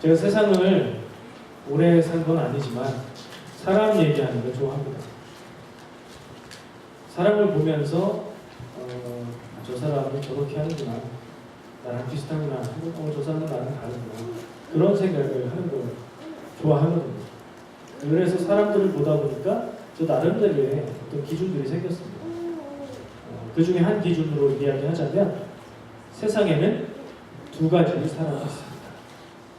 제가 세상을 오래 산 건 아니지만 사람 얘기하는 걸 좋아합니다. 사람을 보면서 저 사람이 저렇게 하는구나, 나랑 비슷하구나, 저 사람은 나랑 다르구나, 그런 생각을 하는 걸 좋아하거든요. 그래서 사람들을 보다 보니까 저 나름대로의 어떤 기준들이 생겼습니다. 그 중에 한 기준으로 이야기하자면 세상에는 두 가지 사람이 있습니다.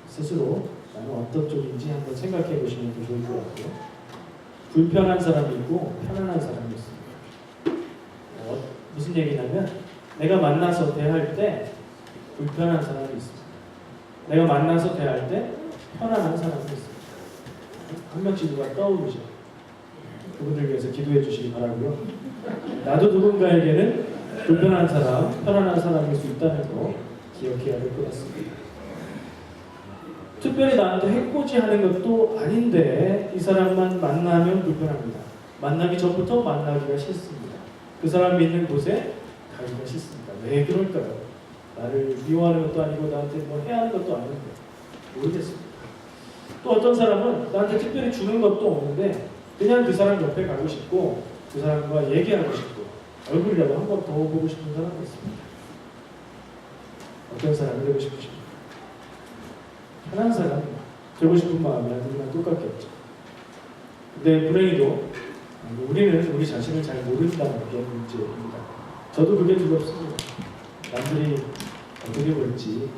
스스로 나는 어떤 쪽인지 한번 생각해 보시면 더 좋을 것 같고요. 불편한 사람이 있고 편안한 사람이 있습니다. 무슨 얘기냐면 내가 만나서 대할 때 불편한 사람이 있습니다. 내가 만나서 대할 때 편안한 사람이 있습니다. 한 명씩 누가 떠오르죠. 그분들 위해서 기도해 주시기 바라고요. 나도 누군가에게는 불편한 사람, 편안한 사람일 수 있다는 거 기억해야 될 것 같습니다. 특별히 나한테 해코지하는 것도 아닌데 이 사람만 만나면 불편합니다. 만나기 전부터 만나기가 싫습니다. 그 사람이 있는 곳에 가기가 싫습니다. 왜 그럴까요? 나를 미워하는 것도 아니고 나한테 뭐 해야 하는 것도 아닌데 모르겠습니다. 또 어떤 사람은 나한테 특별히 주는 것도 없는데 그냥 그 사람 옆에 가고 싶고 그 사람과 얘기하고 싶고 얼굴이라도 한 번 더 보고 싶은 사람도 있습니다. 어떤 사람이 되고 싶으십니까? 편한 사람, 되고 싶은 마음이 누구나 똑같겠죠. 근데 불행히도 우리는 우리 자신을 잘 모른다는 게 문제입니다. 저도 그게 두렵습니다. 남들이 어떻게 볼지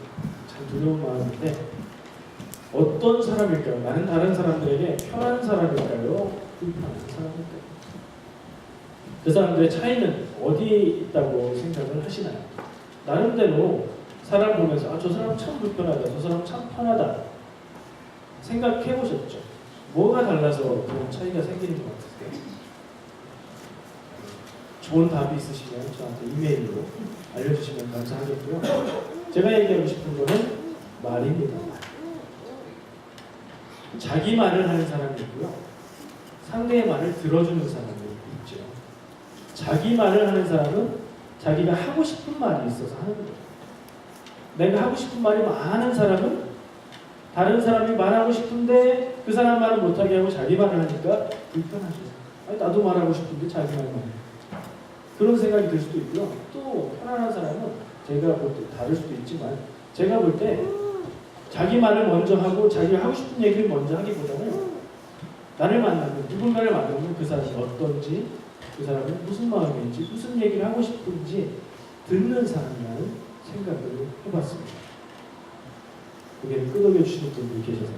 참 두려운 마음인데 어떤 사람일까요? 나는 다른 사람들에게 편한 사람일까요? 불편한 사람일까요? 그 사람들의 차이는 어디에 있다고 생각을 하시나요? 나름대로 사람 보면서 저 사람 참 불편하다, 저 사람 참 편하다 생각해 보셨죠? 뭐가 달라서 그런 차이가 생기는 것 같으세요? 좋은 답이 있으시면 저한테 이메일로 알려주시면 감사하겠고요. 제가 얘기하고 싶은 거는 말입니다. 자기 말을 하는 사람이 있고요. 상대의 말을 들어주는 사람이 있죠. 자기 말을 하는 사람은 자기가 하고 싶은 말이 있어서 하는 거예요. 내가 하고 싶은 말이 많은 사람은 다른 사람이 말하고 싶은데 그 사람 말을 못하게 하고 자기 말을 하니까 불편하죠. 아니, 나도 말하고 싶은데 자기 말만 해. 그런 생각이 들 수도 있고요. 또 편안한 사람은 제가 볼 때 다를 수도 있지만 제가 볼 때 자기 말을 먼저 하고 자기가 하고 싶은 얘기를 먼저 하기보다는 나를 만나면 누군가를 만나면 그 사람이 어떤지 그 사람이 무슨 마음인지 무슨 얘기를 하고 싶은지 듣는 사람이라는 생각을 해봤습니다. 고개를 끄덕여 주시는 분들이 계셔서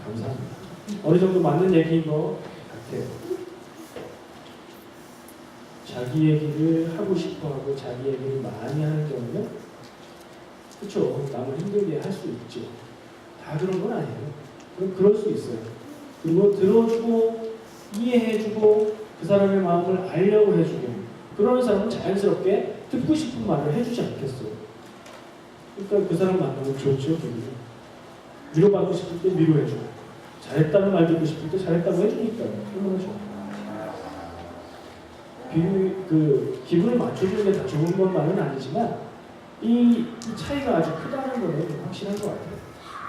감사합니다. 어느 정도 맞는 얘기인 것 같아요. 자기 얘기를 하고 싶어하고 자기 얘기를 많이 하는 경우는 그렇죠. 남을 힘들게 할 수 있죠. 다 그런 건 아니에요. 그럴 수 있어요. 그리고 들어주고 이해해주고 그 사람의 마음을 알려고 해주고 그러는 사람은 자연스럽게 듣고 싶은 말을 해주지 않겠어요. 그러니까 그 사람 만나면 좋죠. 위로받고 싶을 때 위로해주고 잘했다는 말 듣고 싶을 때 잘했다고 해주니까요. 얼마나 좋아요. 기분을 맞춰주는 게 다 좋은 것만은 아니지만 이 차이가 아주 크다는 거는 확실한 것 같아요.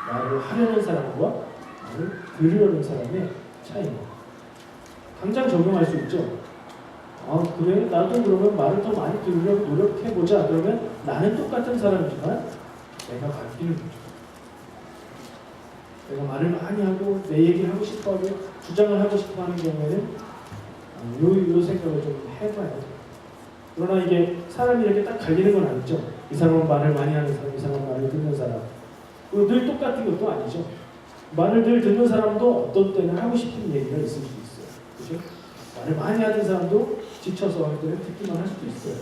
말을 하려는 사람과 말을 들으려는 사람의 차이입니다. 당장 적용할 수 있죠. 그래? 나도 그러면 말을 더 많이 들으려고 노력해보자. 그러면 나는 똑같은 사람이지만 내가 바뀌는 거죠. 내가 말을 많이 하고 내 얘기를 하고 싶어하고 주장을 하고 싶어하는 경우에는 요 생각을 좀 해봐야 돼요. 그러나 이게 사람이 이렇게 딱 갈리는 건 아니죠. 이 사람은 말을 많이 하는 사람, 이 사람은 말을 듣는 사람. 늘 똑같은 것도 아니죠. 말을 늘 듣는 사람도 어떤 때는 하고 싶은 얘기가 있을 수 있어요. 그렇죠? 말을 많이 하는 사람도 지쳐서 할 때는 듣기만 할 수도 있어요.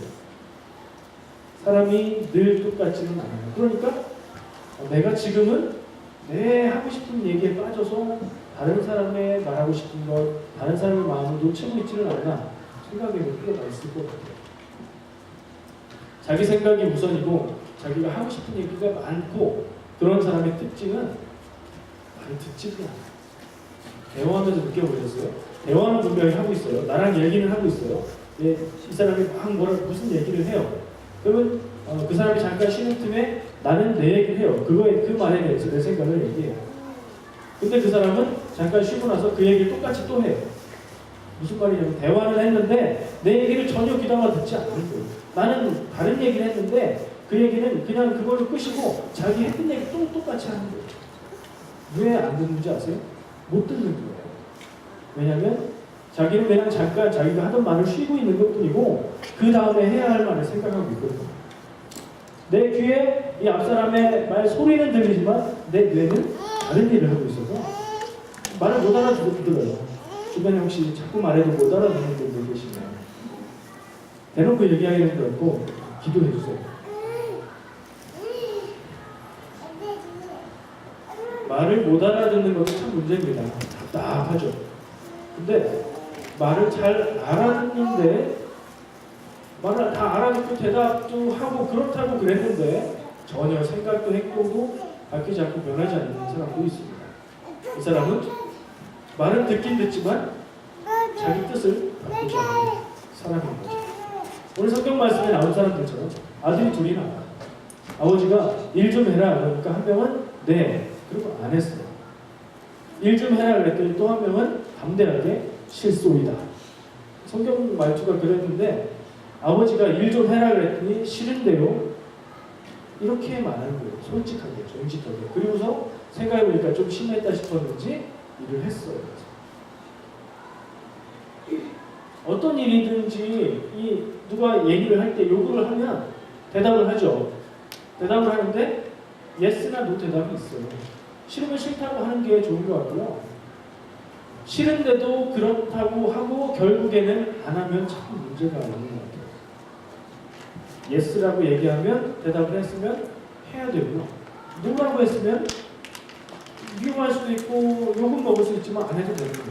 사람이 늘 똑같지는 않아요. 그러니까 내가 지금은 내 하고 싶은 얘기에 빠져서 다른 사람의 말하고 싶은 것, 다른 사람의 마음을 놓치고 있지는 않나 생각해 볼 필요가 있을 것 같아요. 자기 생각이 우선이고 자기가 하고 싶은 얘기가 많고 그런 사람의 특징은 많이 듣지도 않아요. 대화하면서 느껴보셨어요? 대화는 분명히 하고 있어요. 나랑 얘기는 하고 있어요. 이 사람이 막 무슨 얘기를 해요. 그러면 그 사람이 잠깐 쉬는 틈에 나는 내 얘기를 해요. 그 말에 대해서 내 생각을 얘기해요. 근데 그 사람은 잠깐 쉬고 나서 그 얘기를 똑같이 또 해요. 무슨 말이냐면 대화는 했는데 내 얘기를 전혀 귀담아 듣지 않는 거예요. 나는 다른 얘기를 했는데 그 얘기는 그냥 그걸로 끄시고 자기 했던 얘기 또 똑같이 하는 거예요. 왜 안 듣는지 아세요? 못 듣는 거예요. 왜냐면 자기는 그냥 잠깐 자기가 하던 말을 쉬고 있는 것뿐이고 그 다음에 해야 할 말을 생각하고 있거든요. 내 귀에 이 앞사람의 말 소리는 들리지만 내 뇌는 다른 일을 하고 있어서 말을 못 알아들어요. 주변에 혹시 자꾸 말해도 못 알아듣는 분들 계시면 대놓고 얘기하기는 그렇고 기도해 주세요. 말을 못 알아듣는 것도 참 문제입니다. 답답하죠. 근데 말을 잘 알아듣는데 말을 다 알아듣고 대답도 하고 그렇다고 그랬는데 전혀 생각도 행동도 바뀌지 않고 변하지 않는 사람도 있습니다. 이 사람은 말은 듣긴 듣지만 자기 뜻을 바꾸지 않는 사람인 거죠. 오늘 성경 말씀에 나온 사람들처럼 아들이 둘이 나와요. 아버지가 일 좀 해라 그러니까 한 명은 네 그리고 안 했어요. 일 좀 해라 그랬더니 또 한 명은 담대하게 실소이다. 성경 말투가 그랬는데 아버지가 일 좀 해라 그랬더니 싫은데요. 이렇게 말하는 거예요. 솔직하게, 정직하게. 그리고서 생각해보니까 좀 심했다 싶었는지 일을 했어요. 어떤 일이든지 누가 얘기를 할 때 요구를 하면 대답을 하죠. 대답을 하는데 예스나 노 대답이 있어요. 싫으면 싫다고 하는 게 좋은 것 같고요. 싫은데도 그렇다고 하고 결국에는 안 하면 참 문제가 있는 것 같아요. 예스라고 얘기하면 대답을 했으면 해야 되고요. 노라고 했으면 위험할 수도 있고 욕은 먹을 수 있지만 안 해도 되는 거예요.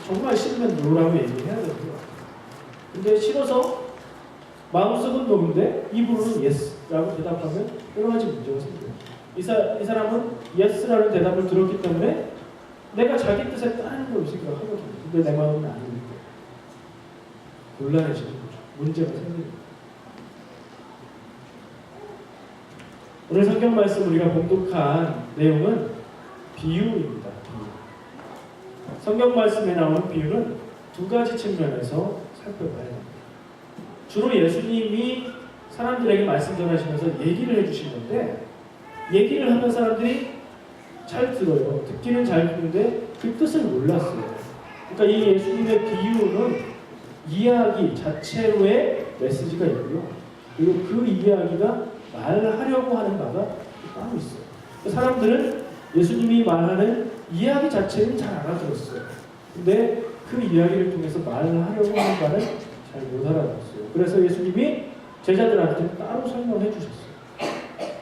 정말 싫으면 노라고 얘기해야 되는 것 같아요. 근데 싫어서 마음속은 노인데 입으로는 예스라고 대답하면 여러 가지 문제가 생겨요. 이 사람은 예스라는 대답을 들었기 때문에 내가 자기 뜻에 따르는 걸 생각을 하거든요. 근데 내 마음은 아니니까 곤란해지는 거죠. 문제가 생깁니다. 오늘 성경 말씀 우리가 봉독한 내용은 비유입니다. 비유. 성경 말씀에 나오는 비유는 두 가지 측면에서 살펴봐야 합니다. 주로 예수님이 사람들에게 말씀 전하시면서 얘기를 해주신 건데 얘기를 하면 사람들이 잘 들어요. 듣기는 잘 듣는데 그 뜻을 몰랐어요. 그러니까 이 예수님의 비유는 이야기 자체로의 메시지가 있고요. 그리고 그 이야기가 말하려고 하는 바가 따로 있어요. 사람들은 예수님이 말하는 이야기 자체는 잘 알아들었어요. 근데 그 이야기를 통해서 말하려고 하는 바는 잘 못 알아들었어요. 그래서 예수님이 제자들한테 따로 설명해 주셨어요.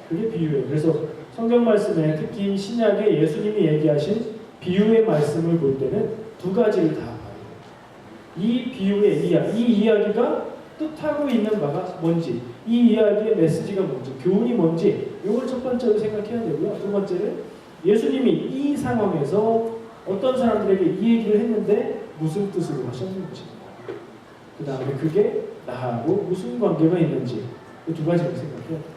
그게 비유예요. 그래서 성경 말씀에 특히 신약에 예수님이 얘기하신 비유의 말씀을 볼 때는 두 가지를 다 봐요. 이 비유의 이야기, 이 이야기가 뜻하고 있는 바가 뭔지, 이 이야기의 메시지가 뭔지, 교훈이 뭔지 이걸 첫 번째로 생각해야 되고요. 두 번째는 예수님이 이 상황에서 어떤 사람들에게 이 얘기를 했는데 무슨 뜻으로 하셨는지, 그 다음에 그게 나하고 무슨 관계가 있는지 그 두 가지를 생각해야 돼요.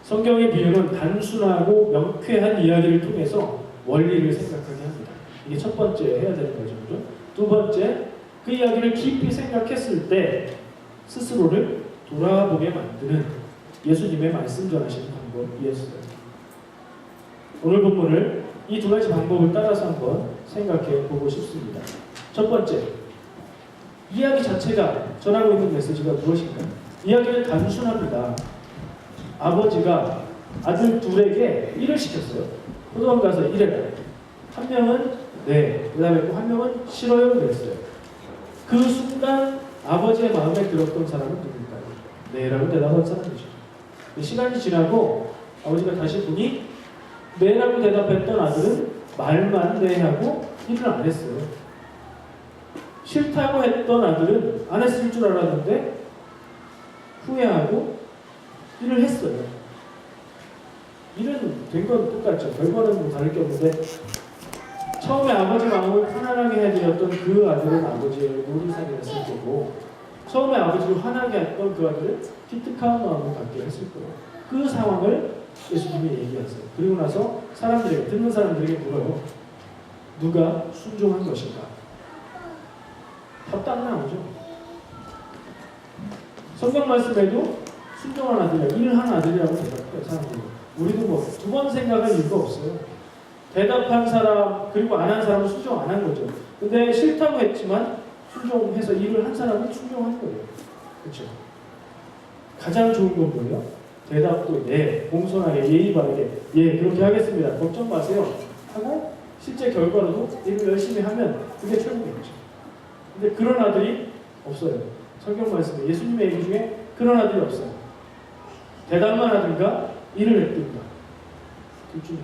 성경의 비유는 단순하고 명쾌한 이야기를 통해서 원리를 생각하게 합니다. 이게 첫 번째 해야 되는 거죠. 그죠? 두 번째, 그 이야기를 깊이 생각했을 때 스스로를 돌아보게 만드는 예수님의 말씀 전하시는 방법이었어요. 오늘 본문을 이 두 가지 방법을 따라서 한번 생각해 보고 싶습니다. 첫 번째, 이야기 자체가 전하고 있는 메시지가 무엇인가? 이야기는 단순합니다. 아버지가 아들 둘에게 일을 시켰어요. 포도원 가서 일해라. 한 명은 네, 그 다음에 한 명은 싫어요 그랬어요. 그 순간 아버지의 마음에 들었던 사람은 누굴까요? 네라고 대답한 사람이죠. 시간이 지나고 아버지가 다시 보니 네라고 대답했던 아들은 말만 네 하고 일을 안 했어요. 싫다고 했던 아들은 안 했을 줄 알았는데 후회하고 일을 했어요. 일은 된 건 똑같죠. 결과는 뭐 다를 게 없는데 처음에 아버지 마음을 편안하게 해드렸던 그 아들은 아버지의 놀이살이를 했을 거고 처음에 아버지를 화나게 했던 그 아들은 기특한 마음을 갖게 했을 거예요. 그 상황을 예수님이 얘기하세요. 그리고 나서 사람들에게, 듣는 사람들에게 물어요. 누가 순종한 것인가? 답도 안 나오죠. 성경 말씀에도 순종한 아들이라고, 일한 아들이라고 대답해요, 사람들이. 우리도 뭐 두 번 생각할 이유가 없어요. 대답한 사람, 그리고 안 한 사람은 순종 안 한 거죠. 근데 싫다고 했지만 순종해서 일을 한 사람은 순종한 거예요. 그렇죠? 가장 좋은 건 뭐예요? 대답도 예, 공손하게, 예의 바르게, 예, 그렇게 하겠습니다. 걱정 마세요. 하고 실제 결과로도 일을 열심히 하면 그게 최고겠죠. 근데 그런 아들이 없어요. 성경 말씀에 예수님의 얘기 중에 그런 아들이 없어요. 대답만 하든가 일을 했든가 둘 중에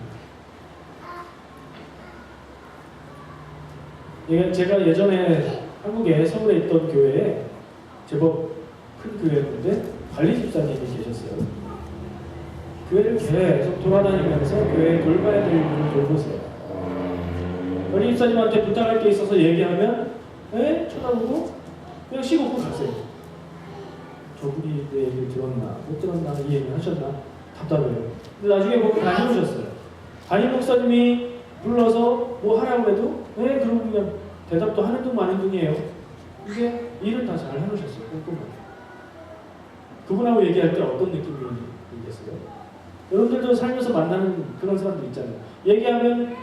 하나. 제가 예전에 한국에 서울에 있던 교회에 제법 큰 교회였는데 관리 집사님이 계셨어요. 교회를 계속 돌아다니면서 교회에 돌봐야 될 일을 돌보세요. 관리 집사님한테 부탁할 게 있어서 얘기하면 쳐다보고 그냥 씩 웃고 가세요. 저분이 내 얘기를 들었나 못 들었나 이 얘기를 하셨나 답답해요. 근데 나중에 보면 담임 오셨어요. 담임 목사님이 불러서 뭐 하라고 해도 그러고 그냥 대답도 하는 둥 마는 둥이에요. 이게 일을 다 잘 해놓으셨어요. 꼼꼼하게. 그분하고 얘기할 때 어떤 느낌이 있겠어요? 여러분들도 살면서 만나는 그런 사람들 있잖아요. 얘기하면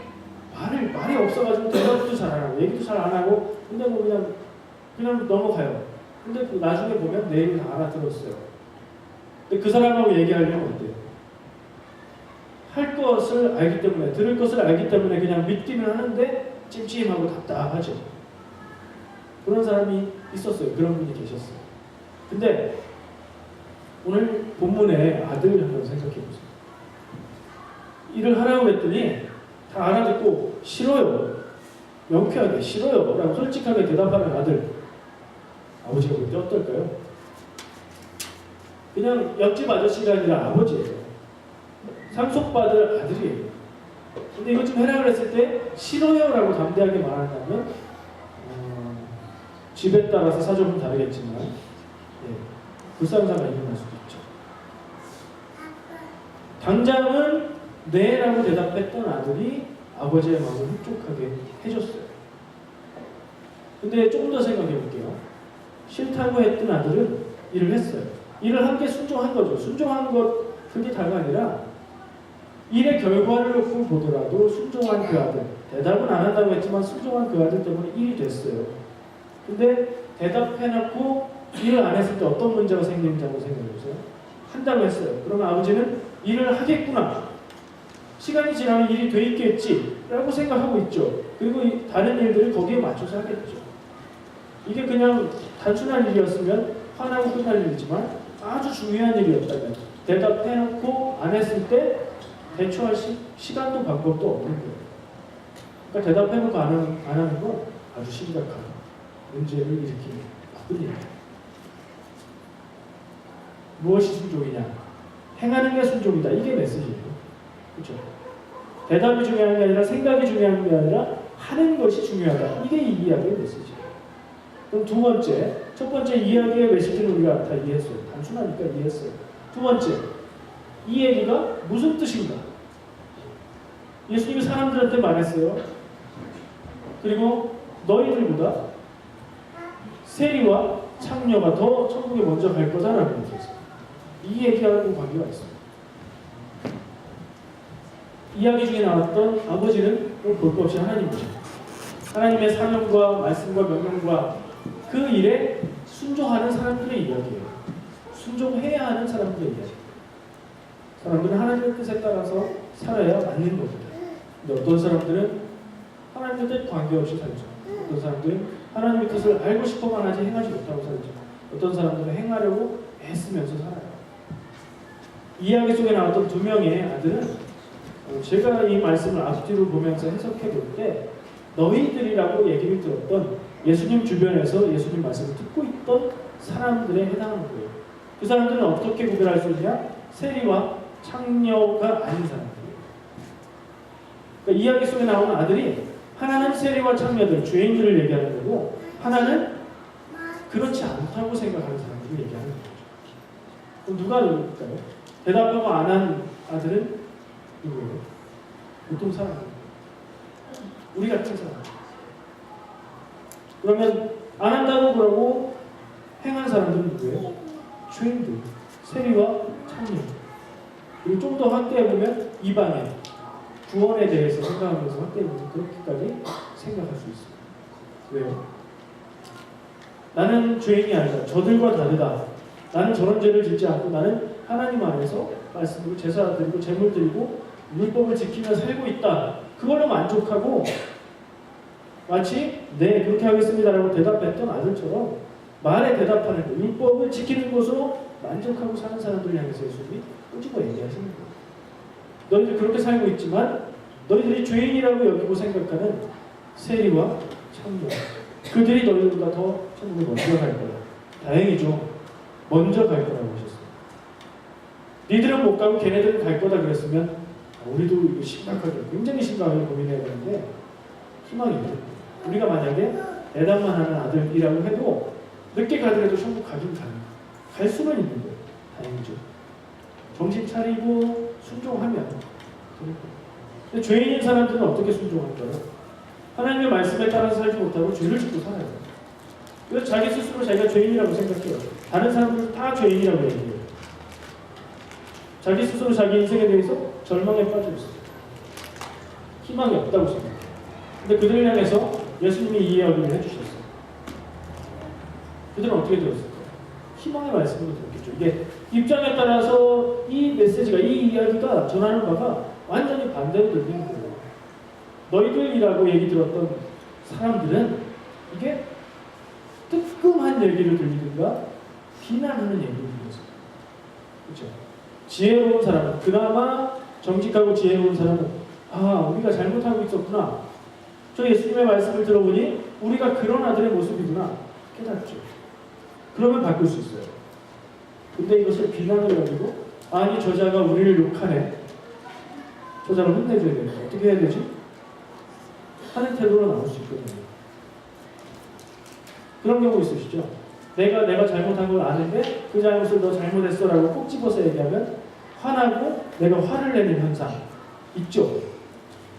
말이 없어가지고 대답도 잘 안 하고 얘기도 잘 안 하고 근데 뭐 그냥 넘어가요. 근데 나중에 보면 내 얘기를 다 알아들었어요. 근데 그 사람하고 얘기하려면 어때요? 할 것을 알기 때문에, 들을 것을 알기 때문에 그냥 믿기는 하는데 찜찜하고 답답하죠. 그런 사람이 있었어요. 그런 분이 계셨어요. 근데 오늘 본문의 아들 한번 생각해 보세요. 일을 하라고 했더니 다 알아듣고 싫어요. 명쾌하게 싫어요 라고 솔직하게 대답하는 아들. 아버지가 볼 때 어떨까요? 그냥 옆집 아저씨가 아니라 아버지예요. 상속받을 아들이에요. 근데 이거 좀 해라 그랬을 때 싫어요 라고 담대하게 말한다면 집에 따라서 사정은 다르겠지만 불상사가 일어날 수도 있죠. 당장은 네 라고 대답했던 아들이 아버지의 마음을 흡족하게 해줬어요. 근데 조금 더 생각해 볼게요. 싫다고 했던 아들은 일을 했어요. 일을 한 게 순종한 거죠. 순종한 것 그게 다가 아니라 일의 결과를 놓고 보더라도 순종한 그 아들, 대답은 안 한다고 했지만 순종한 그 아들 때문에 일이 됐어요. 근데 대답해놓고 일을 안 했을 때 어떤 문제가 생기는지 한번 생각해보세요. 한다고 했어요. 그러면 아버지는 일을 하겠구나. 시간이 지나면 일이 돼 있겠지 라고 생각하고 있죠. 그리고 다른 일들을 거기에 맞춰서 하겠죠. 이게 그냥 단순한 일이었으면 화나고 끝날 일이지만 아주 중요한 일이었다면 대답해놓고 안 했을 때 대처할 시간도 방법도 없는 거예요. 그러니까 대답해놓고 안 하는 건 아주 심각한 문제를 일으키는 나쁜 일이에요. 무엇이 순종이냐? 행하는 게 순종이다. 이게 메시지예요. 그렇죠? 대답이 중요한 게 아니라 생각이 중요한 게 아니라 하는 것이 중요하다. 이게 이 이야기의 메시지예요. 그럼 두 번째, 첫 번째 이야기의 메시지는 우리가 다 이해했어요. 단순하니까 이해했어요. 두 번째, 이 얘기가 무슨 뜻인가? 예수님이 사람들한테 말했어요. 그리고 너희들보다 세리와 창녀가 더 천국에 먼저 갈 거다라고 얘기했어요. 이 얘기하고 관계가 있어요. 이야기 중에 나왔던 아버지는 볼 것 없이 하나님이죠. 하나님의 사명과 말씀과 명령과 그 일에 순종하는 사람들의 이야기예요. 순종해야 하는 사람들의 이야기. 사람들은 하나님의 뜻에 따라서 살아야 맞는 겁니다. 근데 어떤 사람들은 하나님의 뜻 관계없이 살죠. 어떤 사람들은 하나님의 뜻을 알고 싶어만 하지 행하지 못하고 살죠. 어떤 사람들은 행하려고 애쓰면서 살아요. 이야기 속에 나왔던 두 명의 아들은 제가 이 말씀을 앞뒤로 보면서 해석해 볼 때 너희들이라고 얘기를 들었던 예수님 주변에서 예수님 말씀을 듣고 있던 사람들에 해당하는 거예요. 그 사람들은 어떻게 구별할 수 있냐? 세리와 창녀가 아닌 사람들이에요. 그러니까 이야기 속에 나오는 아들이 하나는 세리와 창녀들, 죄인들을 얘기하는 거고 하나는 그렇지 않다고 생각하는 사람들을 얘기하는 거죠. 그럼 누가 누굴까요? 대답하고 안 한 아들은 누구예요? 보통 사람이에요. 우리 같은 사람. 그러면 안 한다고 그러고 행한 사람들은 누구예요? 죄인들, 세리와 참녀. 그리고 좀 더 확대해보면 이방인, 구원에 대해서 생각하면서 확대해보면 그렇게까지 생각할 수 있어요. 왜요? 나는 죄인이 아니다. 저들과 다르다. 나는 저런 죄를 짓지 않고 나는 하나님 안에서 말씀으로 제사 드리고 제물 드리고 율법을 지키며 살고 있다. 그걸로 만족하고 마치 네 그렇게 하겠습니다라고 대답했던 아들처럼 말에 대답하는 거, 율법을 지키는 것으로 만족하고 사는 사람들을 향해서 예수님이 꼬집어 얘기하시는 거예요. 너희들 그렇게 살고 있지만 너희들이 죄인이라고 여기고 생각하는 세리와 참녀, 그들이 너희들보다 더 천국에 먼저 갈 거야. 다행이죠. 먼저 갈 거라고 하셨어요. 니들은 못 가고 걔네들은 갈 거다 그랬으면 우리도 이거 심각하게, 굉장히 심각하게 고민해야 되는데 희망이 있죠. 우리가 만약에 대답만 하는 아들이라고 해도 늦게 가더라도 천국 가긴 갈 수는 있는 거예요. 다행이죠. 정신 차리고 순종하면. 근데 죄인인 사람들은 어떻게 순종할까요? 하나님의 말씀에 따라서 살지 못하고 죄를 짓고 살아요. 그래서 자기 스스로 자기가 죄인이라고 생각해요. 다른 사람들은 다 죄인이라고 얘기해요. 자기 스스로 자기 인생에 대해서 절망에 빠져 있어요. 희망이 없다고 생각해요. 근데 그들을 향해서 예수님이 이 이야기를 해주셨어요. 그들은 어떻게 들었을까요? 희망의 말씀으로 들었겠죠. 이게 입장에 따라서 이 메시지가, 이 이야기가 전하는 바가 완전히 반대로 들리는 거예요. 너희들이라고 얘기 들었던 사람들은 이게 뜨끔한 얘기를 들리든가 비난하는 얘기를 들었어요. 그렇죠? 지혜로운 사람은, 그나마 정직하고 지혜로운 사람은 우리가 잘못하고 있었구나. 저 예수님의 말씀을 들어보니 우리가 그런 아들의 모습이구나 깨닫죠. 그러면 바꿀 수 있어요. 근데 이것을 비난을 가지고 아니 저자가 우리를 욕하네. 저자를 혼내줘야 되는데 어떻게 해야 되지? 하는 태도로 나올 수 있거든요. 그런 경우 있으시죠? 내가 잘못한 걸 아는데 그 잘못을 너 잘못했어라고 꼭 집어서 얘기하면 화나고 내가 화를 내는 현상 있죠?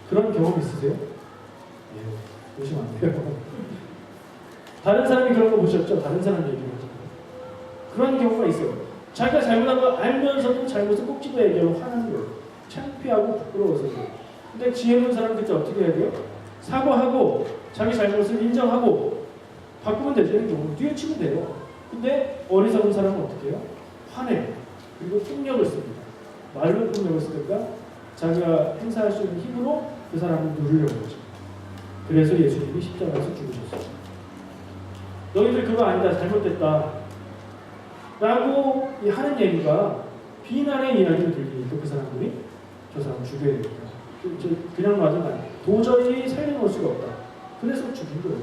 그런 경험 있으세요? 예, 보시면 안 돼요. 다른 사람이 그런 거 보셨죠? 다른 사람 얘기를 그런 경우가 있어요. 자기가 잘못한 걸 알면서도 잘못을 꼭 집어 얘기하고 화나는 거예요. 창피하고 부끄러워서. 근데 지혜로운 사람 그때 어떻게 해야 돼요? 사과하고 자기 잘못을 인정하고 바꾸면 되죠. 행동을 뒤에치면 돼요. 근데 어리석은 사람은 어떻게 해요? 화내요. 그리고 폭력을 씁니다. 말로 폭력을 쓰든가 자기가 행사할 수 있는 힘으로 그 사람을 누르려고 하죠. 그래서 예수님이 십자가에서 죽으셨어요. 너희들 그거 아니다. 잘못됐다. 라고 하는 얘기가 비난의 이야기를 들리니까 그 사람들이 저 사람 죽여야 되니까 그냥 놔두면 도저히 살려놓을 수가 없다. 그래서 죽인 거예요.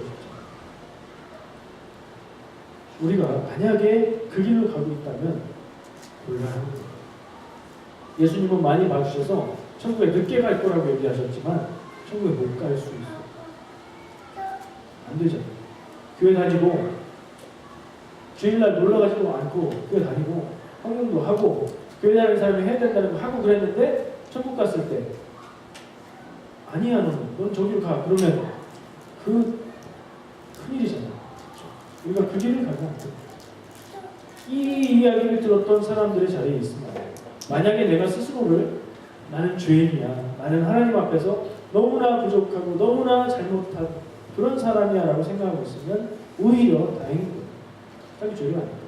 우리가 만약에 그 길로 가고 있다면 곤란한 거예요. 예수님은 많이 봐주셔서 천국에 늦게 갈 거라고 얘기하셨지만 천국에 못 갈 수 있어요. 안 되잖아요. 교회 다니고 주일날 놀러 가지도 않고 교회 다니고 헌금도 하고 교회 다니는 사람이 해야 된다는 거 하고 그랬는데 천국 갔을 때 아니야 넌 저기로 가. 그러면 그 큰일이잖아요. 우리가 그 길을 가면 안 돼요. 이 이야기를 들었던 사람들의 자리에 있습니다. 만약에 내가 스스로를 나는 죄인이야. 나는 하나님 앞에서 너무나 부족하고 너무나 잘못한 그런 사람이야 라고 생각하고 있으면 오히려 다행인 거예요. 자기 죄가 아닙니다.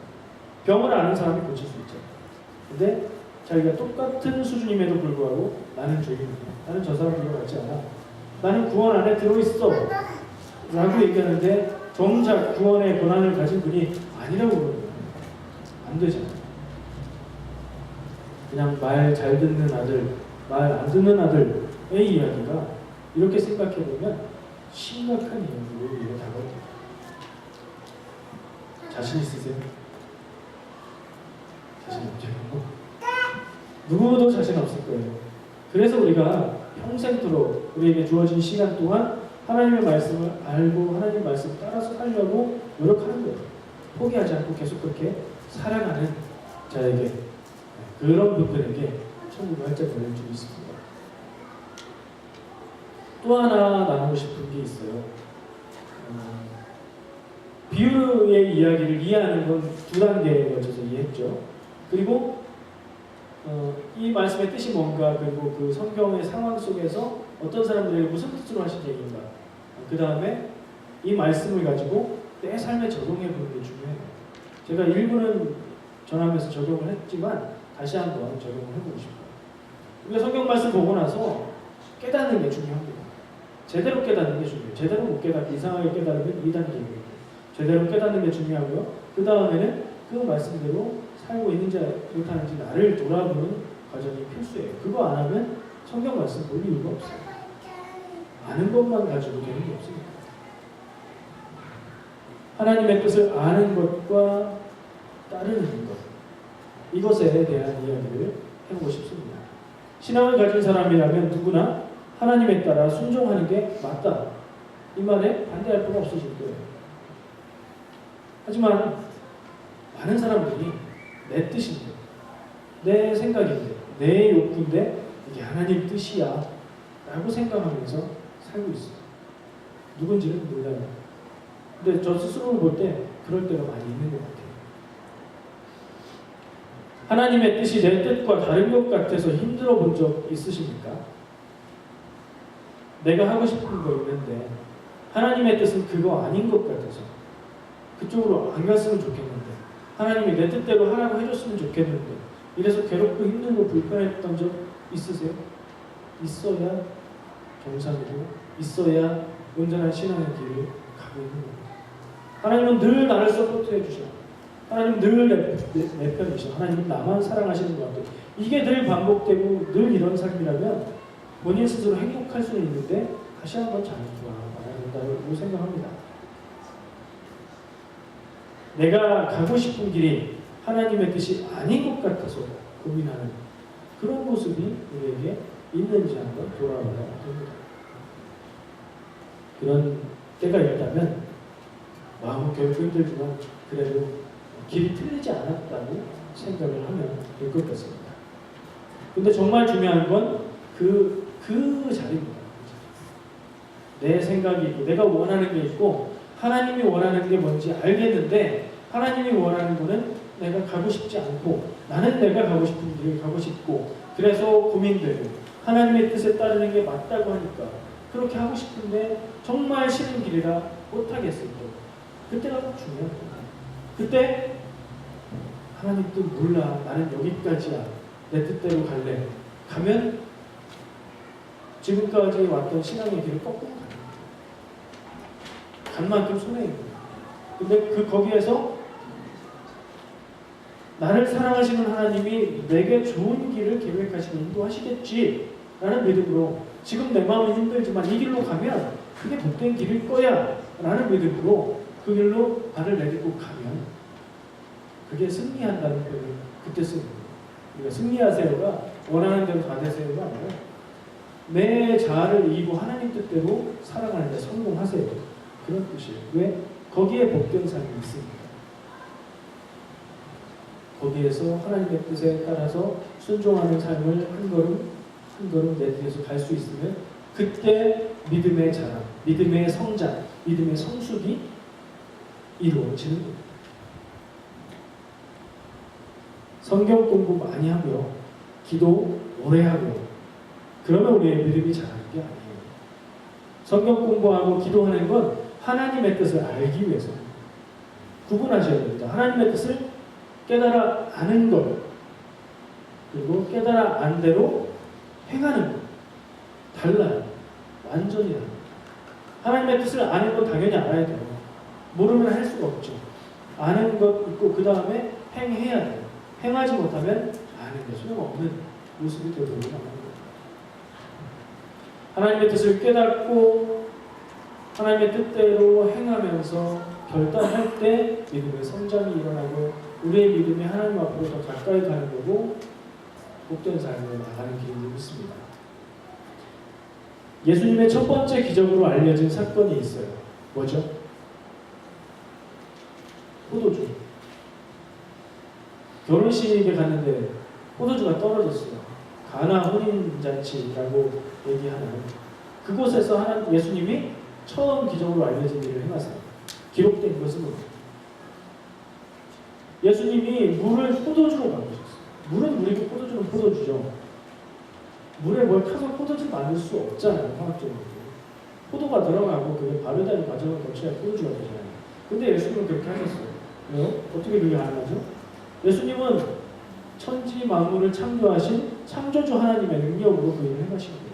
병을 아는 사람이 고칠 수 있죠. 근데 자기가 똑같은 수준임에도 불구하고 나는 죄인이야. 나는 저 사람들과 같지 않아. 나는 구원 안에 들어있어. 라고 얘기하는데 정작 구원의 권한을 가진 분이 아니라고 그러는 거예요. 안 되잖아요. 그냥 말 잘 듣는 아들, 말 안 듣는 아들의 이야기가 이렇게 생각해보면 심각한 이야기로 우리가 다가옵니다. 자신 있으세요? 자신 없죠? 누구도 자신 없을 거예요. 그래서 우리가 평생토록 우리에게 주어진 시간 동안 하나님의 말씀을 알고 하나님의 말씀을 따라서 살려고 노력하는 거예요. 포기하지 않고 계속 그렇게 살아가는 자에게, 그런 분들에게 천국이 활짝 열릴 줄 있습니다. 또 하나 나누고 싶은 게 있어요. 비유의 이야기를 이해하는 건 두 단계에 걸쳐서 이해했죠. 그리고 이 말씀의 뜻이 뭔가, 그리고 그 성경의 상황 속에서 어떤 사람들에게 무슨 뜻으로 하신 얘기인가, 그 다음에 이 말씀을 가지고 내 삶에 적용해 보는 게 중요해요. 제가 일부는 전하면서 적용을 했지만 다시 한번 적용을 해보고 싶어요. 우리가 성경 말씀 보고 나서 깨닫는 게 중요합니다. 제대로 깨닫는 게 중요해요. 제대로 못 깨닫고 이상하게 깨달으면 2단계입니다. 제대로 깨닫는 게 중요하고요. 그 다음에는 그 말씀대로 살고 있는지 못하는지 나를 돌아보는 과정이 필수예요. 그거 안 하면 성경 말씀 볼 이유가 없어요. 아는 것만 가지고 되는 게 없습니다. 하나님의 뜻을 아는 것과 따르는 것, 이것에 대한 이야기를 해보고 싶습니다. 신앙을 가진 사람이라면 누구나 하나님에 따라 순종하는 게 맞다, 이 말에 반대할 필요가 없으실 거예요. 하지만 많은 사람들이 내 뜻인데, 내 생각인데, 내 욕구인데 이게 하나님 뜻이야 라고 생각하면서 살고 있어요. 누군지는 몰라요. 근데 저 스스로를 볼 때 그럴 때가 많이 있는 것 같아요. 하나님의 뜻이 내 뜻과 다른 것 같아서 힘들어 본 적 있으십니까? 내가 하고 싶은 거 있는데 하나님의 뜻은 그거 아닌 것 같아서 그쪽으로 안 갔으면 좋겠는데, 하나님이 내 뜻대로 하라고 해줬으면 좋겠는데, 이래서 괴롭고 힘들고 불편했던 적 있으세요? 있어야 정상이고, 있어야 온전한 신앙의 길을 가고 있는 겁니다. 하나님은 늘 나를 서포트해 주셔. 하나님은 늘 내 편이셔. 하나님은 나만 사랑하시는 것 같아요. 이게 늘 반복되고 늘 이런 삶이라면 본인 스스로 행복할 수는 있는데 다시 한번 잘 돌아봐야 된다고 생각합니다. 내가 가고 싶은 길이 하나님의 뜻이 아닌 것 같아서 고민하는 그런 모습이 우리에게 있는지 한번 돌아봐야 됩니다. 그런 때가 있다면 마음은 결코 힘들지만 그래도 길이 틀리지 않았다고 생각을 하면 될 것 같습니다. 근데 정말 중요한 건 그 자리입니다. 내 생각이 있고 내가 원하는 게 있고 하나님이 원하는 게 뭔지 알겠는데, 하나님이 원하는 거는 내가 가고 싶지 않고 나는 내가 가고 싶은 길을 가고 싶고, 그래서 고민되고 하나님의 뜻에 따르는 게 맞다고 하니까 그렇게 하고 싶은데 정말 싫은 길이라 못하겠을 때, 그때가 중요한 겁니다. 그때 하나님 뜻 몰라, 나는 여기까지야, 내 뜻대로 갈래, 가면 지금까지 왔던 신앙의 길을 거꾸로 가는 거예요. 간 만큼 손해입니다. 근데 거기에서 나를 사랑하시는 하나님이 내게 좋은 길을 계획하시는 인도하시겠지 라는 믿음으로, 지금 내 마음은 힘들지만 이 길로 가면 그게 복된 길일 거야 라는 믿음으로 그 길로 발을 내딛고 가면 그게 승리한다는 표현을 그때 쓰는 거예요. 우리가 승리하세요가 원하는 대로 다 되세요가 아니라 내 자아를 이기고 하나님 뜻대로 살아가는 데 성공하세요, 그런 뜻이에요. 왜? 거기에 복된 삶이 있습니다. 거기에서 하나님의 뜻에 따라서 순종하는 삶을 한 걸음 내 뒤에서 갈 수 있으면 그때 믿음의 자랑, 믿음의 성장, 믿음의 성숙이 이루어지는 겁니다. 성경 공부 많이 하고요, 기도 오래 하고 그러면 우리의 믿음이 자라는 게 아니에요. 성경 공부하고 기도하는 건 하나님의 뜻을 알기 위해서입니다. 구분하셔야 됩니다. 하나님의 뜻을 깨달아 아는 것, 그리고 깨달아 안 대로 행하는 것, 달라요. 완전히 달라요. 하나님의 뜻을 아는 건 당연히 알아야 돼요. 모르면 할 수가 없죠. 아는 것 있고 그 다음에 행해야 돼요. 행하지 못하면 아는 게 소용없는 모습이 되어버리는 겁니다. 하나님의 뜻을 깨닫고 하나님의 뜻대로 행하면서 결단할 때 믿음의 성장이 일어나고 우리의 믿음이 하나님 앞으로 더 가까이 가는 거고 복된 삶으로 나가는 길을 믿습니다. 예수님의 첫 번째 기적으로 알려진 사건이 있어요. 뭐죠? 포도주. 결혼식에 갔는데 포도주가 떨어졌어요. 가나 혼인잔치라고 얘기하는 그곳에서 예수님이 처음 기적으로 알려진 일을 해놨어요. 기록된 것은 예수님이 물을 포도주로 바꾸셨어요. 물은 물이고 포도주는 포도주죠. 물에 뭘 타서 포도주를 만들 수 없잖아요. 화학적으로. 포도가 들어가고 그게 발효되는 과정을 거쳐야 포도주가 되잖아요. 근데 예수님은 그렇게 하셨어요. 왜요? 어떻게 그게 가능하죠? 예수님은 천지 만물을 창조하신 창조주 하나님의 능력으로 그 일을 해가신 거예요.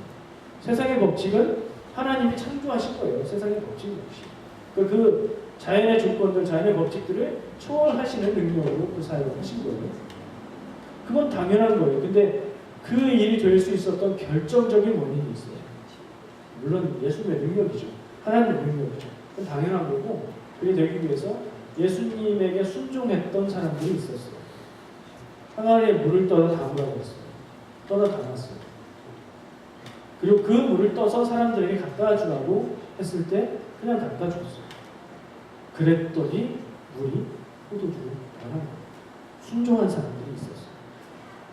세상의 법칙은 하나님이 창조하신 거예요. 세상의 법칙이 없이. 그 자연의 조건들, 자연의 법칙들을 초월하시는 능력으로 그 사역을 하신 거예요. 그건 당연한 거예요. 근데 그 일이 될 수 있었던 결정적인 원인이 있어요. 물론 예수님의 능력이죠. 하나님의 능력이죠. 그건 당연한 거고, 그게 되기 위해서 예수님에게 순종했던 사람들이 있었어요. 항아리에 물을 떠서 담으라고 했어요. 떠다 담았어요. 그리고 그 물을 떠서 사람들에게 갖다 주라고 했을 때 그냥 갖다 줬어요. 그랬더니 물이 포도주로 변한 거예요. 순종한 사람들이 있었어요.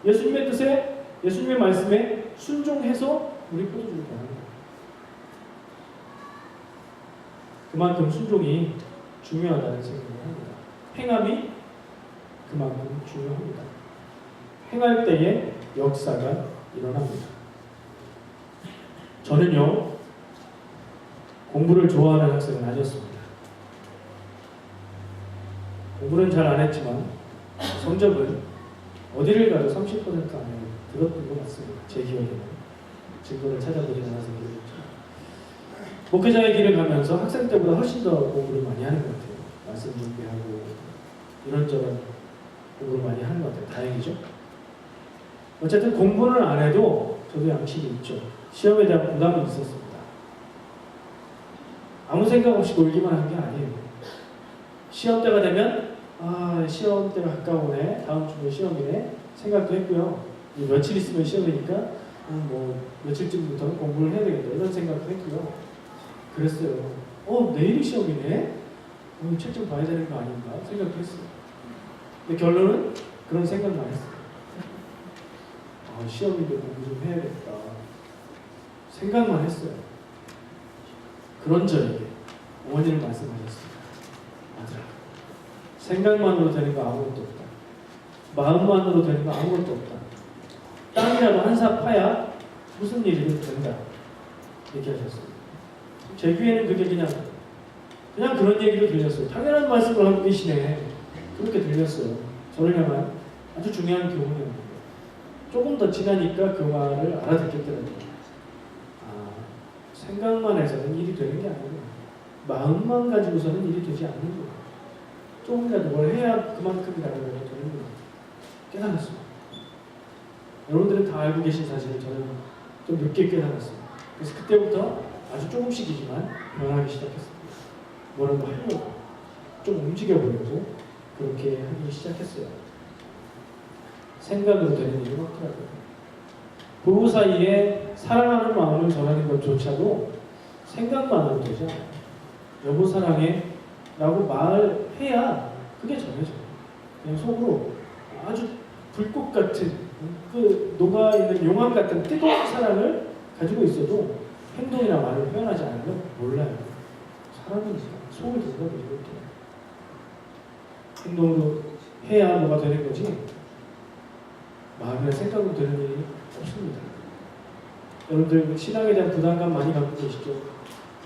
예수님의 뜻에, 예수님의 말씀에 순종해서 물이 포도주로 변한 거예요. 그만큼 순종이 중요하다는 생각을 합니다. 행함이 그만큼 중요합니다. 행할 때에 역사가 일어납니다. 저는요, 공부를 좋아하는 학생은 아니었습니다. 공부는 잘 안 했지만 성적은 어디를 가도 30% 안에 들었던 것 같습니다. 제 기억에는. 증거를 찾아보지 않아서 기억했죠. 목회자의 길을 가면서 학생 때보다 훨씬 더 공부를 많이 하는 것 같아요. 말씀 준비하고 이런저런 공부를 많이 하는 것 같아요. 다행이죠. 어쨌든 공부는 안 해도 저도 양심이 있죠. 시험에 대한 부담이 있었습니다. 아무 생각 없이 놀기만 한 게 아니에요. 시험 때가 되면 시험 때가 가까우네, 다음 주에 시험이네 생각도 했고요. 며칠 있으면 시험이니까 며칠쯤부터는 공부를 해야 되겠다 이런 생각도 했고요. 그랬어요. 내일이 시험이네? 책 좀 봐야 되는 거 아닌가 생각도 했어요. 근데 결론은 그런 생각만 했어요. 시험인데 공부 좀 해야겠다 생각만 했어요. 그런 저에게 어머니는 말씀하셨습니다. 아들아, 생각만으로 되는 거 아무것도 없다. 마음만으로 되는 거 아무것도 없다. 땅이라도 한 삽 파야 무슨 일이든 된다. 얘기하셨어요. 제 귀에는 그게 그냥 그런 얘기로 들렸어요. 당연한 말씀을 하고 계시네. 그렇게 들렸어요. 저를 향한 아주 중요한 교훈이었는데 조금 더 지나니까 그 말을 알아듣겠더라고요. 생각만 해서는 일이 되는 게 아니고 마음만 가지고서는 일이 되지 않는구나. 조금이라도 뭘 해야 그만큼이라는 걸 되는구나. 깨달았습니다. 여러분들은 다 알고 계신 사실을 저는 좀 늦게 깨달았어요. 그래서 그때부터 아주 조금씩이지만 변하기 시작했습니다. 뭐라도 하려고 좀 움직여보려고 그렇게 하기 시작했어요. 생각으로 되는 일이 많더라고요. 부부 사이에 사랑하는 마음을 전하는 것조차도 생각만으로 되지 않아요. 여보 사랑해 라고 말해야 그게 전해져요. 그냥 속으로 아주 불꽃 같은 그 녹아있는 용암 같은 뜨거운 사랑을 가지고 있어도 행동이나 말을 표현하지 않으면 몰라요. 사람이니까 속을 들여다보지 못해요. 행동으로 해야 뭐가 되는 거지 마음이나 생각으로 되는 일이 없습니다. 여러분들 신앙에 대한 부담감 많이 갖고 계시죠?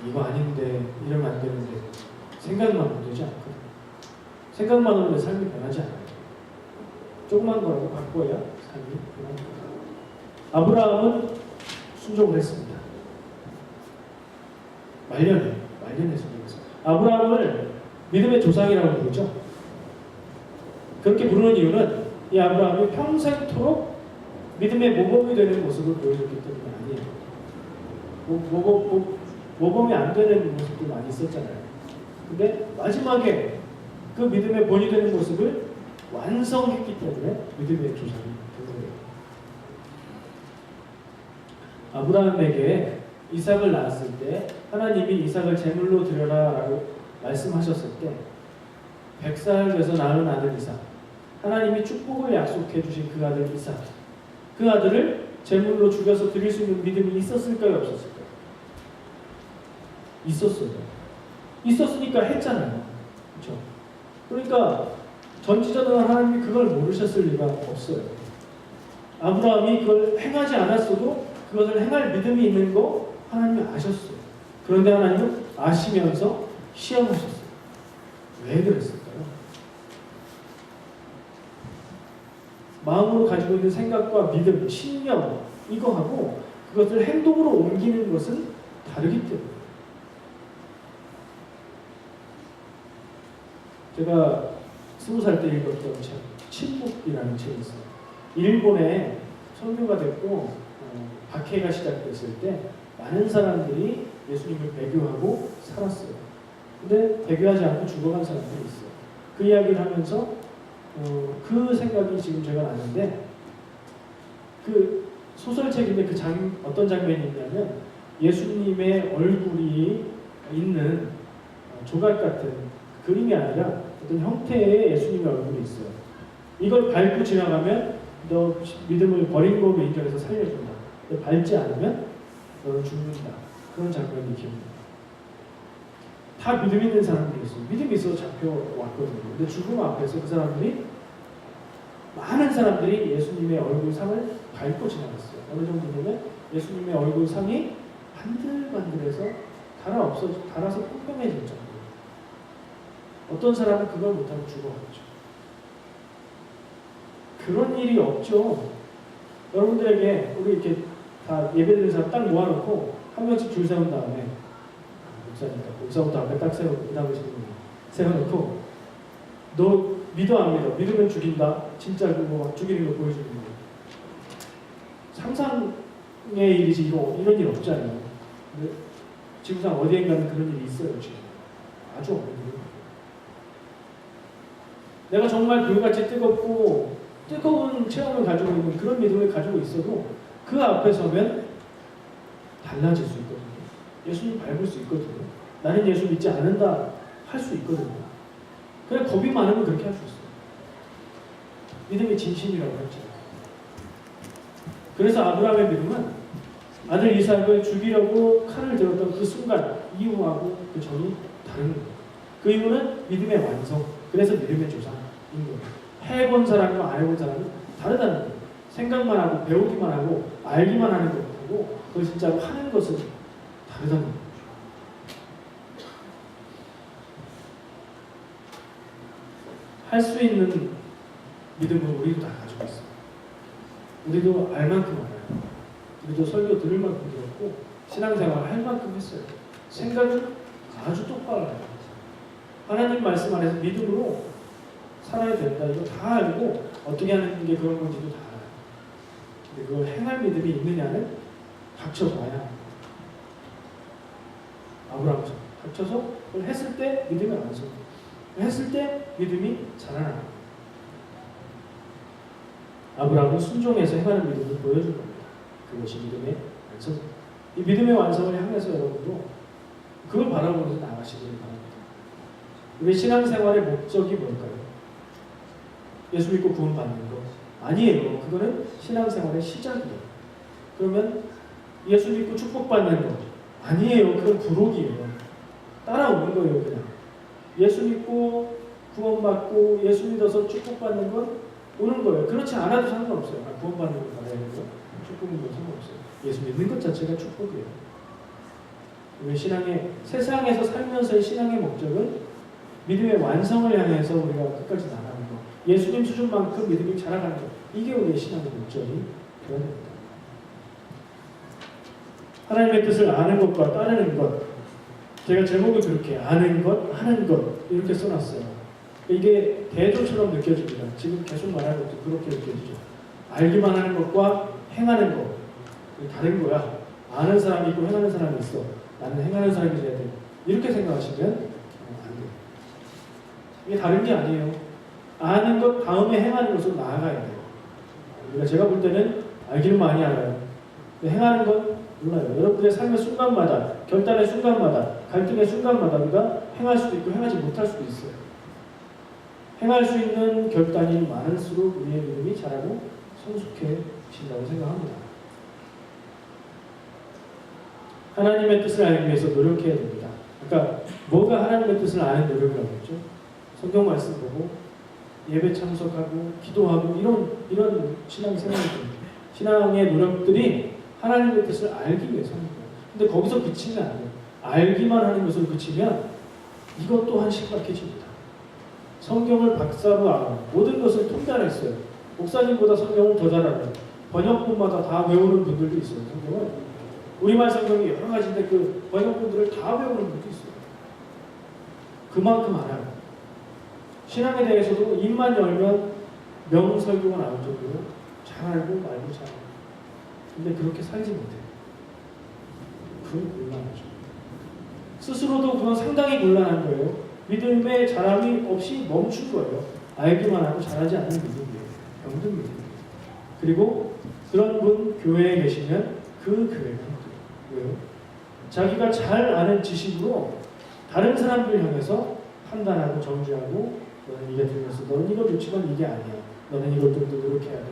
이거 아닌데 이러면 안 되는데 생각만으로 되지 않거든요. 생각만으로 내 삶이 변하지 않아요. 조그만 거라고 바꿔야 삶이 변합니다. 아브라함은 순종을 했습니다. 말년에 순종했어요. 아브라함을 믿음의 조상이라고 부르죠. 그렇게 부르는 이유는 이 아브라함이 평생토록 믿음의 모범이 되는 모습을 보여줬기 때문에 아니에요. 모범이 안 되는 모습도 많이 있었잖아요. 근데 마지막에 그 믿음의 본이 되는 모습을 완성했기 때문에 믿음의 조상이 된 거예요. 아브라함에게 이삭을 낳았을 때 하나님이 이삭을 제물로 드려라 라고 말씀하셨을 때 100살 돼서 낳은 아들 이삭, 하나님이 축복을 약속해 주신 그 아들 이삭, 그 아들을 제물로 죽여서 드릴 수 있는 믿음이 있었을까요? 없었을까요? 있었어요. 있었으니까 했잖아요. 그렇죠? 그러니까 전지전능한 하나님이 그걸 모르셨을 리가 없어요. 아브라함이 그걸 행하지 않았어도 그것을 행할 믿음이 있는 거 하나님이 아셨어요. 그런데 하나님은 아시면서 시험하셨어요. 왜 그랬을까요? 마음으로 가지고 있는 생각과 믿음, 신념 이거하고 그것을 행동으로 옮기는 것은 다르기 때문에. 제가 20살 때 읽었던 책, 침묵이라는 책이 있어요. 일본에 선교가 됐고 박해가 시작됐을 때 많은 사람들이 예수님을 배교하고 살았어요. 근데 배교하지 않고 죽어간 사람들이 있어요. 그 이야기를 하면서 그 생각이 지금 제가 나는데, 그 소설책인데 어떤 장면이 있냐면 예수님의 얼굴이 있는 조각 같은 그림이 아니라 어떤 형태의 예수님의 얼굴이 있어요. 이걸 밟고 지나가면 너 믿음을 버린 거로 인정해서 살려준다. 밟지 않으면 너는 죽는다. 그런 장면이 기억납니다. 다 믿음 있는 사람들이 있어요. 믿음이 있어서 잡혀왔거든요. 근데 죽음 앞에서 그 사람들이, 많은 사람들이 예수님의 얼굴상을 밟고 지나갔어요. 어느 정도냐면 예수님의 얼굴상이 반들반들해서 달아서 평평해질 정도로. 어떤 사람은 그걸 못하고 죽어갔죠. 그런 일이 없죠. 여러분들에게 우리 이렇게 다 예배드리는 사람 딱 모아놓고 한 명씩 줄 세운 다음에, 목사니까 목사부터 앞에 딱 세우고 그 다음에 세워놓고 너 믿어 안 믿어? 믿으면 죽인다. 진짜 그거 죽이는 거 보여주는 거. 상상의 일이지 이런 일 없잖아요. 근데 지구상 어디엔가는 그런 일이 있어요. 지금 아주 없는 일이에요. 내가 정말 그같이 뜨거운 체험을 가지고 있는 그런 믿음을 가지고 있어도 그 앞에 서면 달라질 수 있거든요. 예수님 밟을 수 있거든요. 나는 예수 믿지 않는다 할 수 있거든요. 그냥 겁이 많으면 그렇게 할 수 있어요. 믿음이 진심이라고 했죠. 그래서 아브라함의 믿음은 아들 이삭을 죽이려고 칼을 들었던 그 순간 이후하고 그 전이 다른 거예요. 그 이유는 믿음의 완성, 그래서 믿음의 조상인 거예요. 해본 사람과 안 해본 사람은 다르다는 거예요. 생각만 하고 배우기만 하고 알기만 하는 것하고 그걸 진짜로 하는 것은 다르다는 거예요. 할 수 있는 믿음을 우리도 다 가지고 있어요. 우리도 알 만큼 알아요. 우리도 설교 들을 만큼 들었고 신앙생활 할 만큼 했어요. 생각은 아주 똑바로 해요. 하나님 말씀 안에서 믿음으로 살아야 된다. 이거 다 알고 어떻게 하는 게 그런 건지도 다 알아요. 근데 그걸 행할 믿음이 있느냐는 닥쳐봐야 합니다. 아브라함처럼 닥쳐서 그걸 했을 때 믿음이 완성. 했을 때 믿음이 자라납니다. 아브라함은 순종해서 행하는 믿음을 보여준 겁니다. 그것이 믿음의 완성. 이 믿음의 완성을 향해서 여러분도 그걸 바라보면서 나가시길 바랍니다. 우리 신앙생활의 목적이 뭘까요? 예수 믿고 구원받는 거 아니에요. 그거는 신앙생활의 시작이에요. 그러면 예수 믿고 축복받는 거 아니에요. 그건 부록이에요. 따라오는 거예요. 그냥 예수 믿고 구원받고 예수 믿어서 축복받는 건 오는 거예요. 그렇지 않아도 상관없어요. 구원받는 거 받아야 되고 축복받는 건 상관없어요. 예수 믿는 것 자체가 축복이에요. 우리 신앙의 세상에서 살면서의 신앙의 목적은 믿음의 완성을 향해서 우리가 끝까지 나가는 거. 예수님 수준만큼 믿음이 자라가는 것. 이게 우리의 신앙의 목적이 되어야 됩니다. 하나님의 뜻을 아는 것과 따르는 것. 제가 제목을 그렇게 아는 것, 하는 것 이렇게 써놨어요. 이게 대조처럼 느껴집니다. 지금 계속 말하는 것도 그렇게 느껴지죠. 알기만 하는 것과 행하는 것 다른 거야. 아는 사람이 있고 행하는 사람이 있어. 나는 행하는 사람이 돼야 돼. 이렇게 생각하시면 안 돼요. 이게 다른 게 아니에요. 아는 것 다음에 행하는 것으로 나아가야 돼요. 우리가 제가 볼 때는 알기는 많이 알아요. 근데 행하는 건 몰라요. 여러분의 삶의 순간마다, 결단의 순간마다, 갈등의 순간마다 우리가 행할 수도 있고 행하지 못할 수도 있어요. 행할 수 있는 결단이 많을수록 우리의 믿음이 자라고 성숙해진다고 생각합니다. 하나님의 뜻을 알기 위해서 노력해야 됩니다. 그러니까 뭐가 하나님의 뜻을 아는 노력이라고 했죠? 성경 말씀 보고 예배 참석하고 기도하고 이런 신앙 생활입니다. 신앙의 노력들이 하나님의 뜻을 알기 위해서 하는 거예요. 근데 거기서 그치면 안 돼요. 알기만 하는 것으로 그치면 이것 또한 심각해집니다. 성경을 박사로 알아 모든 것을 통달했어요. 목사님보다 성경을 더 잘 알아요. 번역본마다 다 외우는 분들도 있어요. 성경을 우리말 성경이 여러 가지인데 그 번역본들을 다 외우는 분도 있어요. 그만큼 알아요. 신앙에 대해서도 입만 열면 명설교가 나올 정도로 잘 알고 말고 잘 알고. 근데 그렇게 살지 못해요. 그건 곤란하죠. 스스로도 그건 상당히 곤란한 거예요. 믿음의 자람이 없이 멈춘 거예요. 알기만 하고 잘하지 않는 믿음이에요. 병든 믿음이에요. 그리고 그런 분 교회에 계시면 그 교회가 힘들어요. 왜요? 자기가 잘 아는 지식으로 다른 사람들 향해서 판단하고 정죄하고 너는 이게 틀렸어. 너는 이거 좋지만 이게 아니야. 너는 이걸 좀 더 노력해야 돼.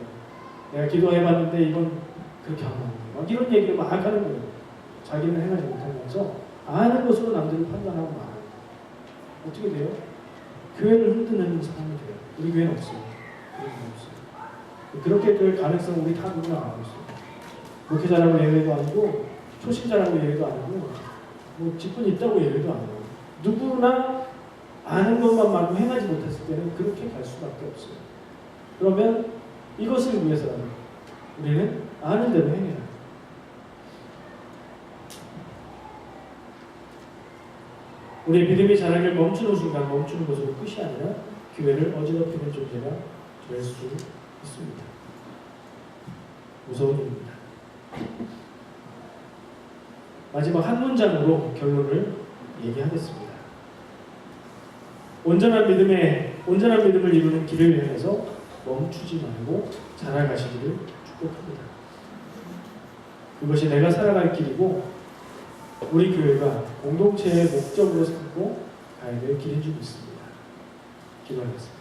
내가 기도해봤는데 이건 그렇게 안 맞네. 막 이런 얘기를 막 하는 거예요. 자기는 행하지 못하면서 아는 것으로 남들을 판단하고 말아요. 어떻게 돼요? 교회를 흔드는 상황이 돼요. 우리 교회는 없어요. 우리 교회는 없어요. 그렇게 될 가능성은 우리 다 누구나 알고 있어요. 목회자라고 예외도 아니고 초신자라고 예외도 아니고 뭐 직분 있다고 예외도 아니고 누구나 아는 것만 말고 행하지 못했을 때는 그렇게 갈 수밖에 없어요. 그러면 이것을 위해서라면 우리는 아는 대로 행해야 해요. 우리의 믿음이 자라기를 멈추는 순간 멈추는 것으로 끝이 아니라 교회를 어지럽히는 존재가 될 수 있습니다. 무서운 일입니다. 마지막 한 문장으로 결론을 얘기하겠습니다. 온전한 믿음을 이루는 길을 향해서 멈추지 말고 자라가시기를 축복합니다. 그것이 내가 살아갈 길이고 우리 교회가 공동체의 목적으로 삼고 가야 될 길인 줄 믿습니다. 기도하겠습니다.